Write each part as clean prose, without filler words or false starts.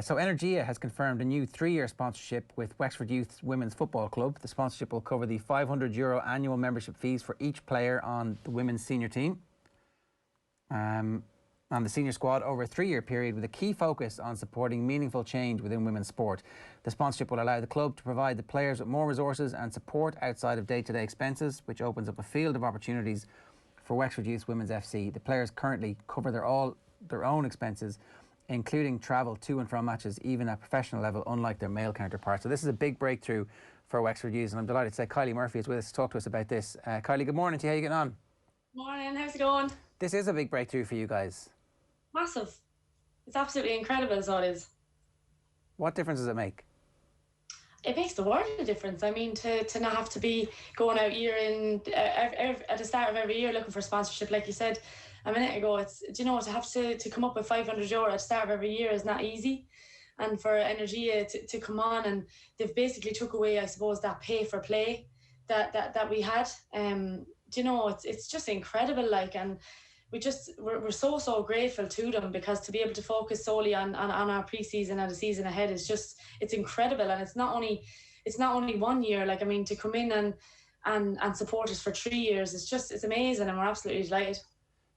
So Energia has confirmed a new 3-year sponsorship with Wexford Youths Women's Football Club. The sponsorship will cover the €500 annual membership fees for each player on the women's senior team and the senior squad over a 3-year period, with a key focus on supporting meaningful change within women's sport. The sponsorship will allow the club to provide the players with more resources and support outside of day-to-day expenses, which opens up a field of opportunities for Wexford Youths Women's FC. The players currently cover their own expenses, including travel to and from matches, even at professional level, unlike their male counterparts. So this is a big breakthrough for Wexford Youths, and I'm delighted to say Kylie Murphy is with us to talk to us about this. Kylie, good morning to you. How are you getting on? Morning, how's it going? This is a big breakthrough for you guys. Massive. It's absolutely incredible, so it is. What difference does it make? It makes the world a difference. I mean, to not have to be going out year in, at the start of every year looking for sponsorship, like you said a minute ago, it's, to have to come up with €500 at the start of every year is not easy. And for Energia to come on, and they've basically took away, I suppose, that pay for play that we had. It's just incredible, like, and we're so grateful to them, because to be able to focus solely on our pre-season and the season ahead is just, it's incredible. And it's not only 1 year, like, I mean, to come in and support us for 3 years, it's amazing, and we're absolutely delighted.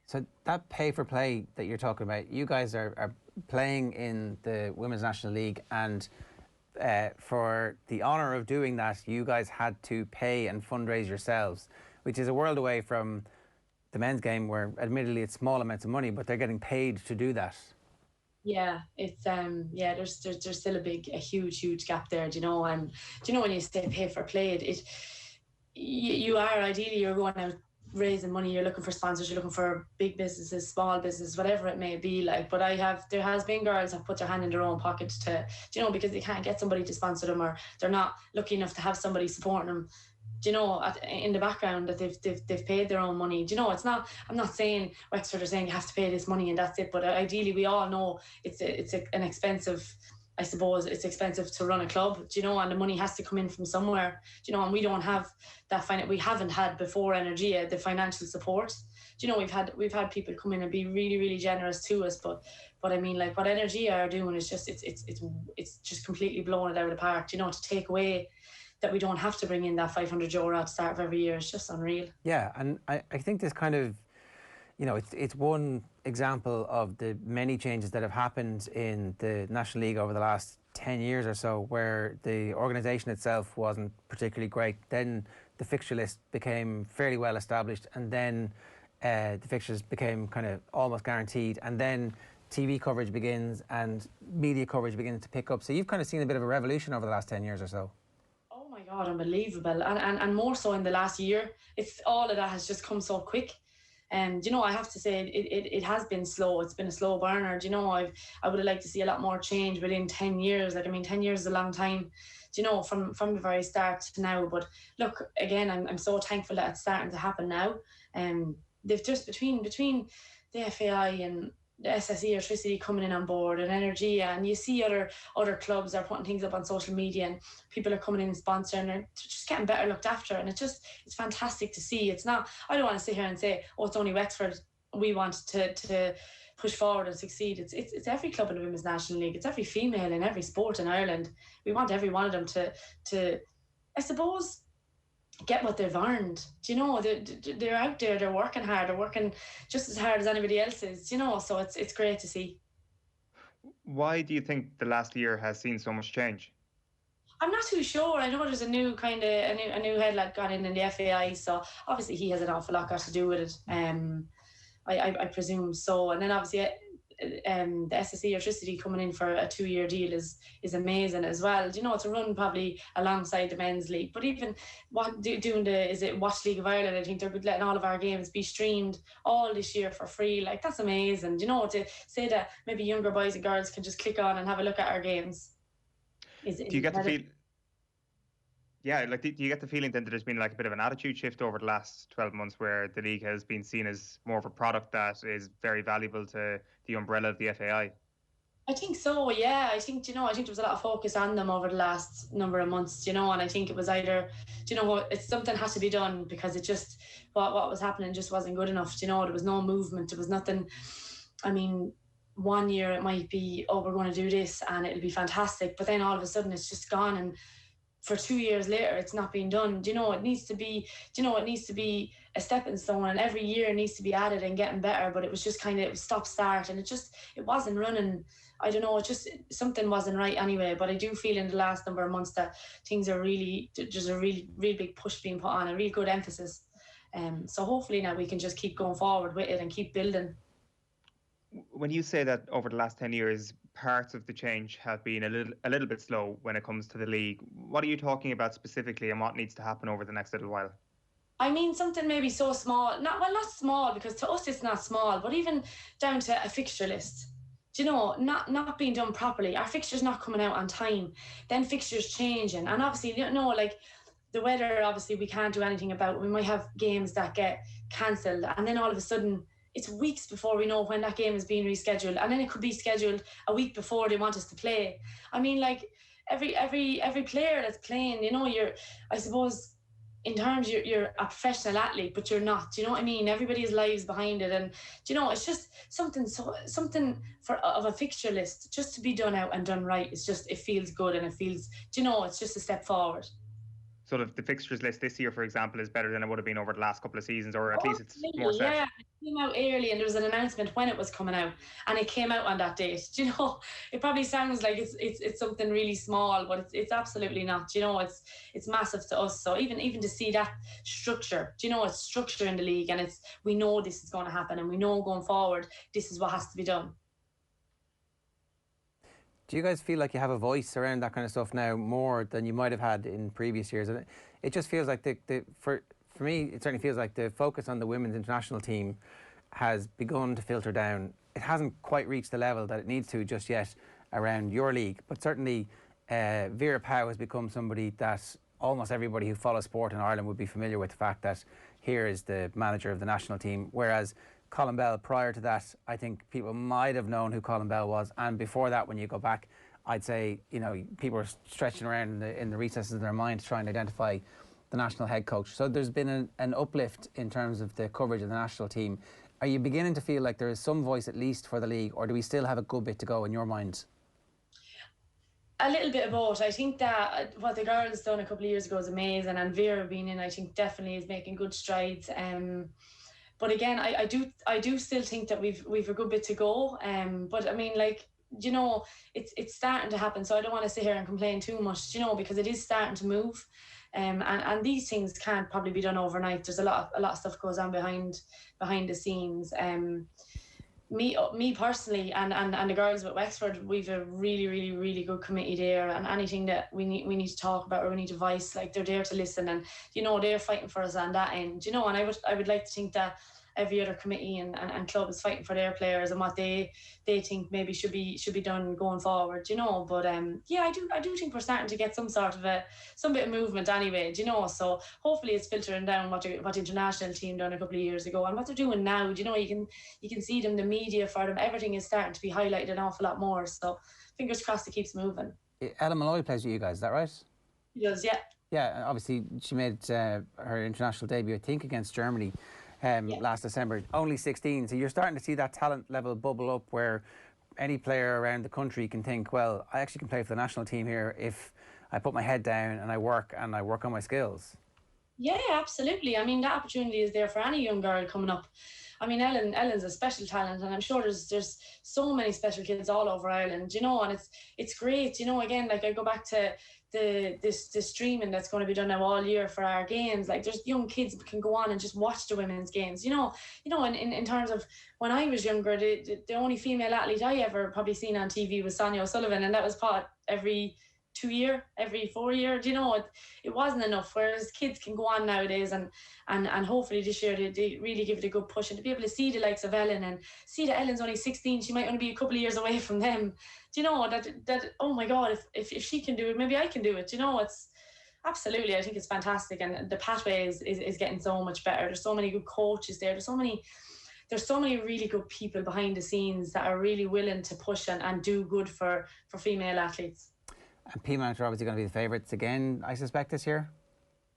So that pay for play that you're talking about, you guys are playing in the Women's National League, and for the honour of doing that, you guys had to pay and fundraise yourselves, which is a world away from the men's game, where admittedly it's small amounts of money, but they're getting paid to do that. Yeah, it's there's still a huge gap there, and when you say pay for play, you are ideally, you're going out raising money, you're looking for sponsors, you're looking for big businesses, small businesses, whatever it may be, like. But there has been girls that put their hand in their own pocket to, because they can't get somebody to sponsor them, or they're not lucky enough to have somebody supporting them, in the background, that they've paid their own money. It's not, I'm not saying Wexford are saying you have to pay this money and that's it, but ideally we all know it's an expensive, I suppose it's expensive to run a club, and the money has to come in from somewhere, and we don't have that we haven't had before Energia the financial support. We've had people come in and be really, really generous to us, but I mean, like, what Energia are doing is just, it's just completely blowing it out of the park, to take away that we don't have to bring in that €500 at the start of every year. It's just unreal. Yeah, and I think this kind of, it's one example of the many changes that have happened in the National League over the last 10 years or so, where the organisation itself wasn't particularly great. Then the fixture list became fairly well established, and then the fixtures became kind of almost guaranteed, and then TV coverage begins and media coverage begins to pick up. So you've kind of seen a bit of a revolution over the last 10 years or so. Oh my God, unbelievable. And more so in the last year. It's all of that has just come so quick. And I have to say it has been slow. It's been a slow burner. I would have liked to see a lot more change within 10 years. Like, I mean, 10 years is a long time, from the very start to now. But look, again, I'm so thankful that it's starting to happen now. They've just between the FAI and the SSE Electricity coming in on board, and Energia, and you see other clubs are putting things up on social media, and people are coming in and sponsoring, and they're just getting better looked after, and it's fantastic to see. It's not, I don't want to sit here and say, oh, it's only Wexford we want to push forward and succeed. It's every club in the Women's National League. It's every female in every sport in Ireland. We want every one of them to I suppose, get what they've earned. They're out there, they're working hard, they're working just as hard as anybody else is, so it's great to see. Why do you think the last year has seen so much change? I'm not too sure. I know there's a new head lad gone in the FAI, so obviously he has an awful lot got to do with it. I presume so. And then obviously the SSE Electricity coming in for a 2-year deal is amazing as well. To run probably alongside the men's league, but even doing is it Watch League of Ireland? I think they're letting all of our games be streamed all this year for free. Like, that's amazing. To say that maybe younger boys and girls can just click on and have a look at our games. Do you get the feel? Yeah, like, do you get the feeling then that there's been like a bit of an attitude shift over the last 12 months, where the league has been seen as more of a product that is very valuable to the umbrella of the FAI? I think so, yeah. I think there was a lot of focus on them over the last number of months, and I think it was either, it's something has to be done, because it just, what was happening just wasn't good enough, there was no movement, there was nothing. I mean, one year it might be, oh, we're going to do this and it'll be fantastic, but then all of a sudden it's just gone, and for 2 years later it's not being done. Do you know, it needs to be, it needs to be a stepping stone, and every year needs to be added and getting better. But it was just kind of, it was stop start, and it wasn't running. I don't know, something wasn't right anyway. But I do feel in the last number of months that things are really, there's a really big push being put on, a really good emphasis. So hopefully now we can just keep going forward with it and keep building. When you say that over the last 10 years, parts of the change have been a little bit slow when it comes to the league, what are you talking about specifically, and what needs to happen over the next little while? I mean, something maybe so small, not small, because to us it's not small, but even down to a fixture list. Do you know, not being done properly. Our fixtures not coming out on time, then fixtures changing, and obviously, you know, like the weather, obviously we can't do anything about. We might have games that get cancelled, and then all of a sudden it's weeks before we know when that game is being rescheduled, and then it could be scheduled a week before they want us to play. I mean, like every player that's playing, you know, I suppose in terms you're a professional athlete, but you're not. Do you know what I mean? Everybody's lives behind it, and do you know, it's just something of a fixture list just to be done out and done right. It's just, it feels good, and it feels, do you know, it's just a step forward. Sort of the fixtures list this year, for example, is better than it would have been over the last couple of seasons, or at least it's more set. Yeah, it came out early, and there was an announcement when it was coming out, and it came out on that date. Do you know, it probably sounds like it's something really small, but it's absolutely not. Do you know, it's massive to us. So even to see that structure, do you know, it's structure in the league, and we know this is going to happen, and we know going forward this is what has to be done. Do you guys feel like you have a voice around that kind of stuff now more than you might have had in previous years? And it just feels like for me, it certainly feels like the focus on the women's international team has begun to filter down. It hasn't quite reached the level that it needs to just yet around your league, but certainly Vera Pauw has become somebody that almost everybody who follows sport in Ireland would be familiar with, the fact that here is the manager of the national team, whereas Colin Bell, prior to that, I think people might have known who Colin Bell was, and before that, when you go back, I'd say, you know, people are stretching around in the recesses of their mind to try and identify the national head coach. So there's been an uplift in terms of the coverage of the national team. Are you beginning to feel like there is some voice at least for the league, or do we still have a good bit to go in your minds? A little bit of both. I think that what the girls done a couple of years ago is amazing, and Vera being in, I think, definitely is making good strides. But again, I do still think that we've a good bit to go. But I mean, like, you know, it's starting to happen. So I don't want to sit here and complain too much, you know, because it is starting to move. And these things can't probably be done overnight. There's a lot of stuff goes on behind the scenes. Me personally, and the girls with Wexford, we've a really good committee there, and anything that we need to talk about or we need to voice, like, they're there to listen, and, you know, they're fighting for us on that end, you know. And I would like to think that every other committee and club is fighting for their players and what they think maybe should be done going forward, you know. But yeah, I do think we're starting to get some bit of movement anyway, you know. So hopefully it's filtering down what the international team done a couple of years ago and what they're doing now. You know, you can see them, the media for them, everything is starting to be highlighted an awful lot more. So fingers crossed it keeps moving. Ella Malloy plays with you guys, is that right? She does, yeah. Yeah, obviously she made her international debut, I think, against Germany last December. Only 16, so you're starting to see that talent level bubble up where any player around the country can think, well, I actually can play for the national team here if I put my head down and I work on my skills. Yeah, absolutely. I mean, that opportunity is there for any young girl coming up. I mean, Ellen's a special talent, and I'm sure there's so many special kids all over Ireland, you know, and it's great, you know. Again, like, I go back to this streaming that's going to be done now all year for our games. Like, there's young kids that can go on and just watch the women's games, you know. In terms of when I was younger, the only female athlete I ever probably seen on TV was Sonia O'Sullivan, and that was every 2 year, every 4 year. You know, it wasn't enough, whereas kids can go on nowadays, and hopefully this year they really give it a good push, and to be able to see the likes of Ellen and see that Ellen's only 16, she might only be a couple of years away from them. Do you know, that oh my God, if she can do it, maybe I can do it. You know, it's absolutely, I think it's fantastic, and the pathway is getting so much better. There's so many good coaches there. There's so many really good people behind the scenes that are really willing to push and do good for female athletes. And Peamount are obviously going to be the favourites again, I suspect, this year?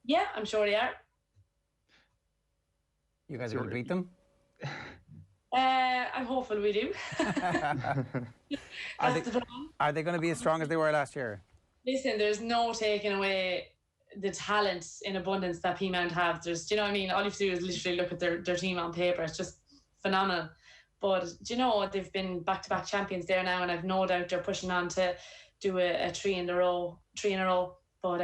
Yeah, I'm sure they are. You guys are going to beat them? I'm hopeful we do. Are That's the plan. are they going to be as strong as they were last year? Listen, there's no taking away the talent in abundance that Peamount have. There's, do you know what I mean? All you have to do is literally look at their team on paper. It's just phenomenal. But do you know, they've been back-to-back champions there now, and I've no doubt they're pushing on to do a three in a row. But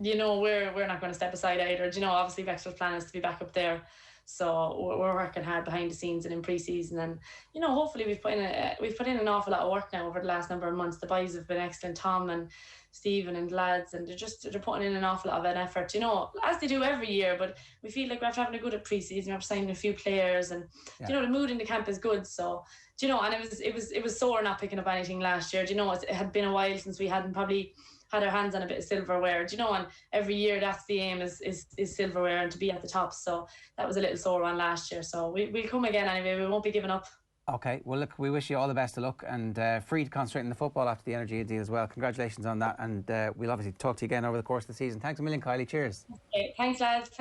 you know, we're not going to step aside either. Do you know, obviously Wexford's plan is to be back up there. So we're working hard behind the scenes and in pre-season, and you know, hopefully we've put in an awful lot of work now over the last number of months. The boys have been excellent, Tom and Stephen and the lads, and they're putting in an awful lot of an effort, you know, as they do every year. But we feel like we're having a good at pre-season. We're signing a few players, and you know, the mood in the camp is good. So do you know, and it was sore not picking up anything last year. Do you know, it had been a while since we hadn't probably had our hands on a bit of silverware, do you know, and every year that's the aim is silverware and to be at the top. So that was a little sore one last year. So we'll come again anyway. We won't be giving up. Okay, well look, we wish you all the best of luck, and free to concentrate on the football after the energy deal as well. Congratulations on that, and we'll obviously talk to you again over the course of the season. Thanks a million, Kylie. Cheers. Okay, thanks, lads.